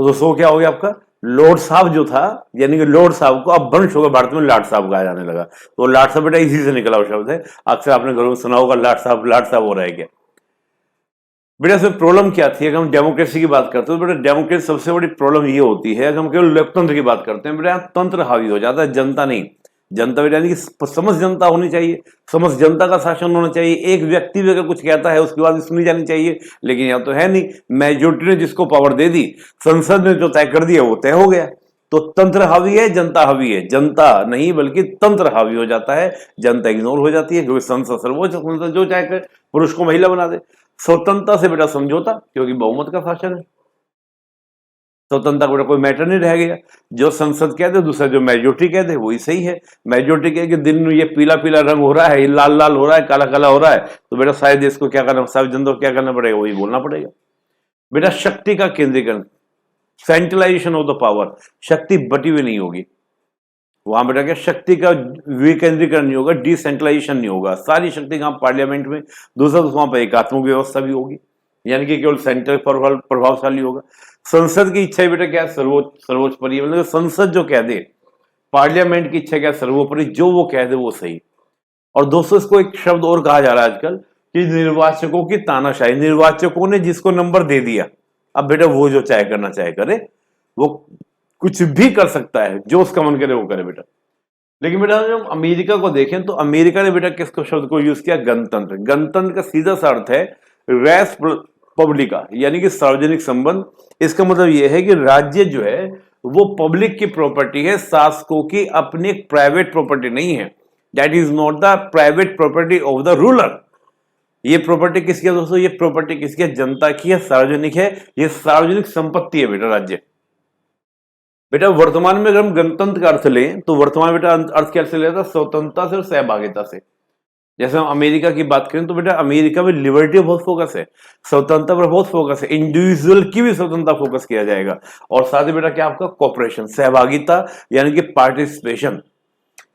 दोस्तों क्या हो गया आपका, लॉर्ड साहब जो था, यानी कि लॉर्ड साहब को अब वंश होकर भारत में लाट साहब कहा जाने लगा। तो लाट साहब बेटा इसी से निकला हुआ शब्द है, अक्सर आपने घरों में सुना होगा लाट साहब हो रहा है क्या। बेटा इसमें प्रॉब्लम क्या थी, अगर हम डेमोक्रेसी की बात करते हैं तो बेटा डेमोक्रेसी सबसे बड़ी प्रॉब्लम ये होती है, अगर हम केवल लोकतंत्र की बात करते हैं बेटा तंत्र हावी हो जाता है, जनता नहीं। जनता बेटा यानी कि समझ जनता होनी चाहिए, समझ जनता का शासन होना चाहिए। एक व्यक्ति भी अगर कुछ कहता है उसकी बात सुनी जानी चाहिए, लेकिन यहाँ तो है नहीं, मेजोरिटी ने जिसको पावर दे दी, संसद ने जो तय कर दिया वो तय हो गया। तो तंत्र हावी है, जनता हावी है, जनता नहीं बल्कि तंत्र हावी हो जाता है, जनता इग्नोर हो जाती है, क्योंकि संसद सर्वोच्च, संसद जो चाहे करे, पुरुष को महिला बना दे। स्वतंत्रता से बेटा समझौता, क्योंकि बहुमत का शासन है, स्वतंत्रता बेटा कोई मैटर नहीं रह गया। जो संसद कह दे, दूसरा जो मेजोरिटी कह दे वही सही है। मेजोरिटी कहे कि दिन में ये पीला पीला रंग हो रहा है, ये लाल लाल हो रहा है, काला काला हो रहा है, तो बेटा सारे देश को क्या करना, सारी जनता को क्या करना पड़ेगा, वही बोलना पड़ेगा। बेटा शक्ति का केंद्रीकरण, सेंट्रलाइजेशन ऑफ द पावर, शक्ति बटी हुई नहीं होगी वहां बेटा, क्या शक्ति का विकेंद्रीकरण नहीं होगा, डिसेंट्रलाइजेशन नहीं होगा, सारी शक्ति कहां, पार्लियामेंट में। दूसरा तो वहां पर एकात्मक व्यवस्था भी होगी, यानी कि केवल सेंटर प्रभावशाली होगा। संसद की इच्छा बेटा क्या है, सर्वोच्च मतलब संसद जो कह दे, पार्लियामेंट की इच्छा क्या, सर्वोपरि, जो वो कह दे वो सही। और दोस्तों इसको एक शब्द और कहा जा रहा है आजकल कि निर्वाचकों की तानाशाही, निर्वाचकों ने जिसको नंबर दे दिया, अब बेटा वो जो चाहे करना चाहे करे, वो कुछ भी कर सकता है, जो उसका मन करे वो करे बेटा। लेकिन बेटा जब अमेरिका को देखें तो अमेरिका ने बेटा किसको शब्द को यूज किया, गणतंत्र। गणतंत्र का सीधा सा अर्थ है रेस पब्लिका, यानी कि सार्वजनिक संबंध। इसका मतलब यह है कि राज्य जो है वो पब्लिक की प्रॉपर्टी है, शासकों की अपनी प्राइवेट प्रॉपर्टी नहीं है। That is not the private property of the ruler. ये प्रॉपर्टी किसकी है दोस्तों, ये प्रॉपर्टी किसकी है, जनता की है, सार्वजनिक है, ये सार्वजनिक संपत्ति है बेटा राज्य। बेटा वर्तमान में अगर हम गणतंत्र का अर्थ लें तो वर्तमान बेटा अर्थ कैसे लेता है, स्वतंत्रता से और सहभागिता से। जैसे हम अमेरिका की बात करें तो बेटा अमेरिका में लिबर्टी बहुत फोकस है, स्वतंत्रता पर बहुत फोकस है, इंडिविजुअल की भी स्वतंत्रता फोकस किया जाएगा। और साथ ही बेटा क्या आपका कॉपरेशन, सहभागिता, यानी कि पार्टिसिपेशन,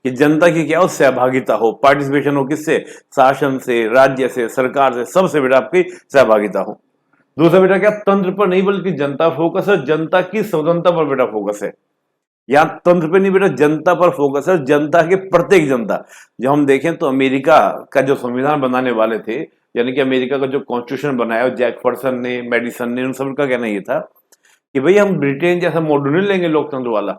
कि जनता की क्या हो, सहभागिता हो, पार्टिसिपेशन हो, किससे, शासन से, राज्य से, सरकार से, सबसे बेटा आपकी सहभागिता हो। दूसरा बेटा क्या, तंत्र पर नहीं बल्कि जनता फोकस है, जनता की स्वतंत्रता पर बेटा फोकस है। यहां तंत्र पे नहीं बेटा, जनता पर फोकस है, जनता के प्रत्येक जनता। जब हम देखें तो अमेरिका का जो संविधान बनाने वाले थे, यानी कि अमेरिका का जो कॉन्स्टिट्यूशन बनाया, जैफरसन ने, मेडिसन ने, उन सब का कहना ये था कि भाई हम ब्रिटेन जैसा मॉडल नहीं लेंगे लोकतंत्र वाला,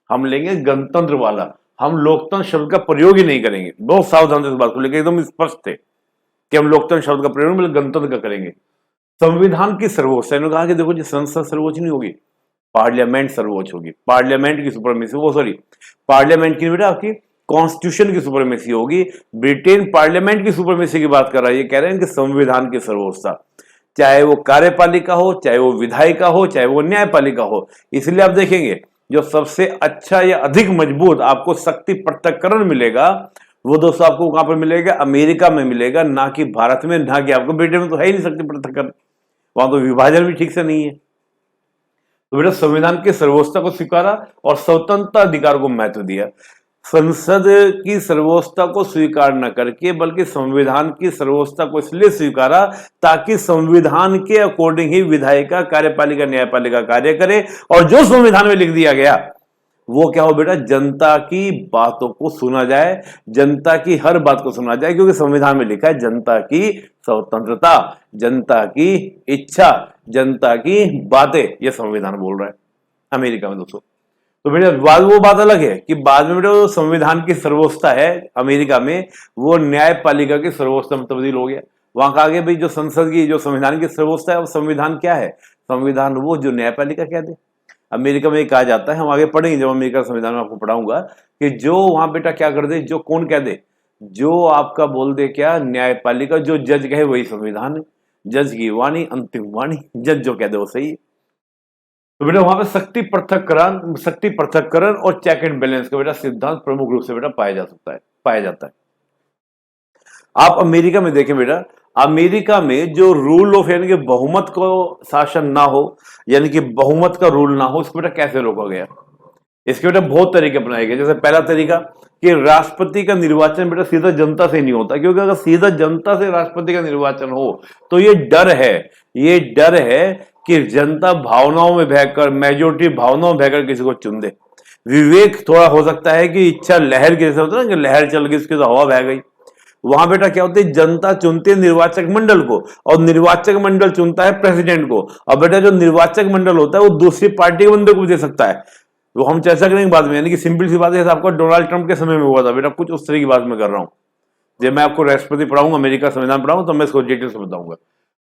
हम लेंगे गणतंत्र वाला, हम लोकतंत्र शब्द का प्रयोग ही नहीं करेंगे। बहुत सावधान से इस बात को लेकर एकदम स्पष्ट थे कि हम लोकतंत्र शब्द का प्रयोग नहीं, गणतंत्र का करेंगे। संविधान की सर्वोच्चता, इन्होंने कहा कि देखो जी संसद सर्वोच्च नहीं होगी, पार्लियामेंट सर्वोच्च होगी, पार्लियामेंट की सुपरमेसी, वो सॉरी पार्लियामेंट की बेटा आपकी कॉन्स्टिट्यूशन की सुपरमेसी होगी। ब्रिटेन पार्लियामेंट की सुपरमेसी की बात कर रहा है, ये कह रहे हैं कि संविधान की सर्वोच्चता, चाहे वो कार्यपालिका हो, चाहे वो विधायिका हो, चाहे वो न्यायपालिका हो। इसलिए आप देखेंगे जो सबसे अच्छा या अधिक मजबूत आपको शक्ति पृथक्करण मिलेगा वो दोस्तों आपको कहां पर मिलेगा, अमेरिका में मिलेगा, ना कि भारत में, ना कि आपको ब्रिटेन में तो है ही नहीं शक्ति पृथक्करण, वहां तो विभाजन भी ठीक से नहीं है। तो बेटा संविधान की सर्वोच्चता को स्वीकारा और स्वतंत्रता अधिकार को महत्व दिया। संसद की सर्वोच्चता को स्वीकार न करके बल्कि संविधान की सर्वोच्चता को इसलिए स्वीकारा ताकि संविधान के अकॉर्डिंग ही विधायिका, कार्यपालिका, न्यायपालिका कार्य करे, और जो संविधान में लिख दिया गया वो क्या हो बेटा, जनता की बातों को सुना जाए, जनता की हर बात को सुना जाए, क्योंकि संविधान में लिखा है जनता की स्वतंत्रता, जनता की इच्छा, जनता की बातें, ये संविधान बोल रहा है अमेरिका में दोस्तों। तो बेटा बाद वो बात अलग है कि बाद में बेटा संविधान की सर्वोच्चता है अमेरिका में, वो न्यायपालिका की सर्वोच्चता में तब्दील हो गया। वहां कहा गया भाई जो संसद की, जो संविधान की सर्वोच्चता है, वो संविधान क्या है, संविधान वो जो न्यायपालिका कह दे। अमेरिका में कहा जाता है, हम आगे पढ़ेंगे जब अमेरिका संविधान में आपको पढ़ाऊंगा, कि जो वहां बेटा क्या कर दे, जो कौन कह दे, जो आपका बोल दे क्या, न्यायपालिका, जो जज कहे वही संविधान है, जज की वाणी अंतिम वाणी, जज जो कह दे वो सही है। तो बेटा वहां पे शक्ति पृथक्करण और चेक एंड बैलेंस का बेटा सिद्धांत प्रमुख रूप से बेटा पाया जाता है। आप अमेरिका में देखें बेटा, अमेरिका में जो रूल ऑफ, यानी कि बहुमत को शासन ना हो, यानी कि बहुमत का रूल ना हो, इसको बेटा कैसे रोका गया, इसके बेटा बहुत तरीके अपनाए गए। जैसे पहला तरीका कि राष्ट्रपति का निर्वाचन बेटा सीधा जनता से नहीं होता, क्योंकि अगर सीधा जनता से राष्ट्रपति का निर्वाचन हो तो ये डर है कि जनता भावनाओं में बहकर, मेजोरिटी भावनाओं में बहकर किसी को चुन दे। विवेक थोड़ा हो सकता है कि इच्छा लहर के जैसे होता है ना, कि लहर चल गई उसकी तो हवा बह गई। वहां बेटा क्या होता है, जनता चुनती है निर्वाचक मंडल को, और निर्वाचक मंडल चुनता है प्रेसिडेंट को। और बेटा जो निर्वाचक मंडल होता है वो दूसरी पार्टी के बंदे को भी दे सकता है। वो हम चर्चा करेंगे बाद में, यानी कि सिंपल सी बात है, आपको डोनाल्ड ट्रंप के समय में हुआ था बेटा, कुछ उस तरह की बात मैं कर रहा हूँ। जब मैं आपको राष्ट्रपति पढ़ाऊंगा, अमेरिका संविधान पढ़ाऊंगा, तो मैं इसको डिटेल से बताऊंगा।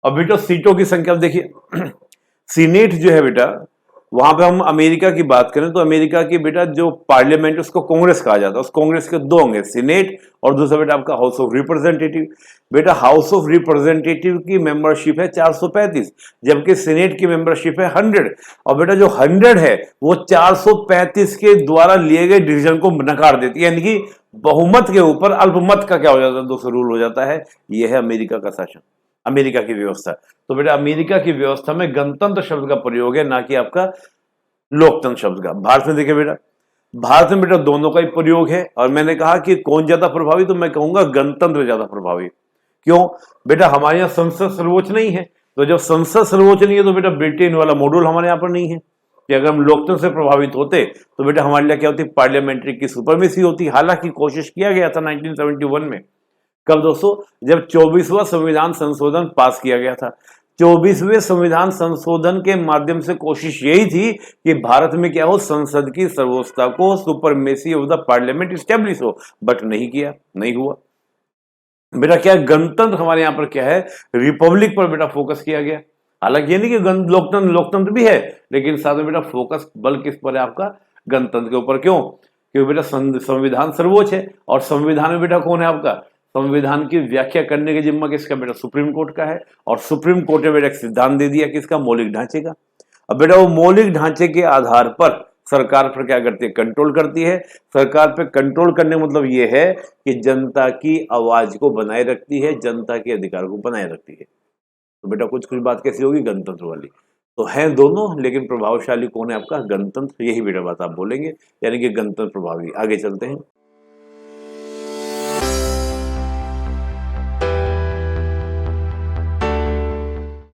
अब बेटा सीटों की संख्या देखिए, सीनेट जो है बेटा, वहां पे हम अमेरिका की बात करें तो अमेरिका की बेटा जो पार्लियामेंट उसको कांग्रेस कहा जाता है। उस कांग्रेस के दो होंगे, सीनेट और दूसरा बेटा आपका हाउस ऑफ रिप्रेजेंटेटिव। बेटा हाउस ऑफ रिप्रेजेंटेटिव की मेंबरशिप है 435, जबकि सीनेट की मेंबरशिप है 100। और बेटा जो 100 है वो 435 के द्वारा लिए गए डिसीजन को नकार देती है, यानी कि बहुमत के ऊपर अल्पमत का क्या हो जाता है, दोस्तों रूल हो जाता है। यह है अमेरिका का शासन, अमेरिका की व्यवस्था। तो बेटा अमेरिका की व्यवस्था में गणतंत्र शब्द का प्रयोग है, ना कि आपका लोकतंत्र शब्द का। भारत में देखिए बेटा, भारत में बेटा दोनों का ही प्रयोग है। और मैंने कहा कि कौन ज्यादा प्रभावी, तो मैं कहूंगा गणतंत्र ज्यादा प्रभावी। क्यों बेटा, हमारे यहाँ संसद सर्वोच्च नहीं है, तो जब संसद सर्वोच्च नहीं है तो बेटा ब्रिटेन वाला मॉड्यूल हमारे यहाँ पर नहीं है कि अगर हम लोकतंत्र से प्रभावित होते तो बेटा हमारे लिए क्या होती, पार्लियामेंट्री की सुपरमेसी होती। हालांकि कोशिश किया गया था 1971 में, कब दोस्तों, जब 24वां संविधान संशोधन पास किया गया था। 24वें संविधान संशोधन के माध्यम से कोशिश यही थी कि भारत में क्या हो, संसद की सर्वोच्चता को, supremacy of the parliament establish हो, बट नहीं किया, नहीं हुआ। बेटा क्या गणतंत्र हमारे यहाँ पर क्या है, रिपब्लिक पर बेटा फोकस किया गया। हालांकि ये नहीं कि लोकतंत्र, लोकतंत्र भी है, लेकिन साथ में बेटा फोकस बल किस पर है आपका, गणतंत्र के ऊपर। क्यों, क्योंकि बेटा संविधान सर्वोच्च है, और संविधान में बेटा कौन है आपका, संविधान की व्याख्या करने की जिम्मा किसका, बेटा सुप्रीम कोर्ट का है। और सुप्रीम कोर्ट ने बेटा एक सिद्धांत दे दिया किसका, मौलिक ढांचे का। अब बेटा वो मौलिक ढांचे के आधार पर सरकार पर क्या करती है, कंट्रोल करती है। सरकार पे कंट्रोल करने का मतलब ये है कि जनता की आवाज को बनाए रखती है, जनता के अधिकार को बनाए रखती है। तो बेटा कुछ कुछ बात कैसी होगी, गणतंत्र वाली। तो है दोनों, लेकिन प्रभावशाली कौन है आपका, गणतंत्र। यही बेटा बात आप बोलेंगे, यानी कि गणतंत्र प्रभावी। आगे चलते हैं।